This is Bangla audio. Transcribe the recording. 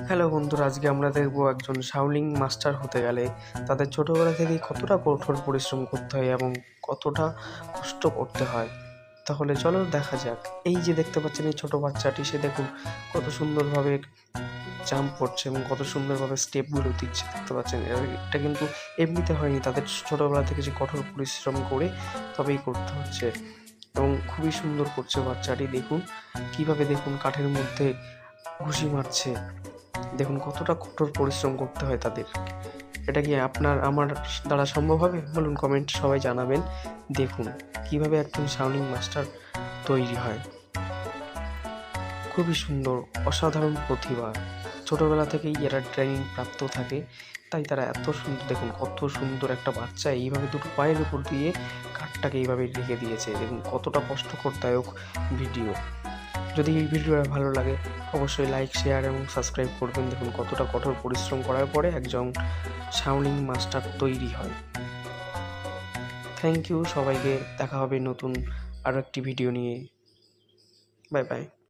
হ্যালো বন্ধুরা, আজকে আমরা দেখবো একজন শাওলিং মাস্টার হতে গেলে তাদের ছোটবেলা থেকেই কতটা কঠোর পরিশ্রম করতে হয় এবং কতটা কষ্ট করতে হয়। তাহলে চলো দেখা যাক। এই যে দেখতে পাচ্ছেন এই ছোট বাচ্চাটি, সে দেখুন কত সুন্দরভাবে জাম্প করছে এবং কত সুন্দরভাবে স্টেপগুলো দিচ্ছে। দেখতে পাচ্ছেন এটা কিন্তু এমনিতে হয়নি, তাদের ছোটবেলা থেকে যে কঠোর পরিশ্রম করে তবেই করতে হচ্ছে এবং খুবই সুন্দর করছে বাচ্চাটি। দেখুন কিভাবে, দেখুন কাঠের মধ্যে ঘুষি মারছে। দেখুন কতটা কঠোর পরিশ্রম করতে হয় তাদের। এটা কি আপনার আমার দ্বারা সম্ভব হবে? বলুন, কমেন্ট সবাই জানাবেন। দেখুন কিভাবে একজন শাওলিং মাস্টার তৈরি হয়। খুবই সুন্দর, অসাধারণ প্রতিভা। ছোটবেলা থেকেই এরা ট্রেনিং প্রাপ্ত থাকে, তাই তারা এত সুন্দর। দেখুন কত সুন্দর একটা বাচ্চা এইভাবে দুটো পায়ের উপর দিয়ে কাঠটাকে এইভাবে রেখে দিয়েছে। দেখুন কতটা কষ্টদায়ক ভিডিও। যদি এই ভিডিওটা ভালো লাগে অবশ্যই লাইক, শেয়ার এবং সাবস্ক্রাইব করবেন। দেখুন কতটা কঠোর পরিশ্রম করার পরে একজন শাওলিং মাস্টার তৈরি হয়। থ্যাংক ইউ সবাইকে। দেখা হবে নতুন আরও একটি ভিডিও নিয়ে। Bye bye.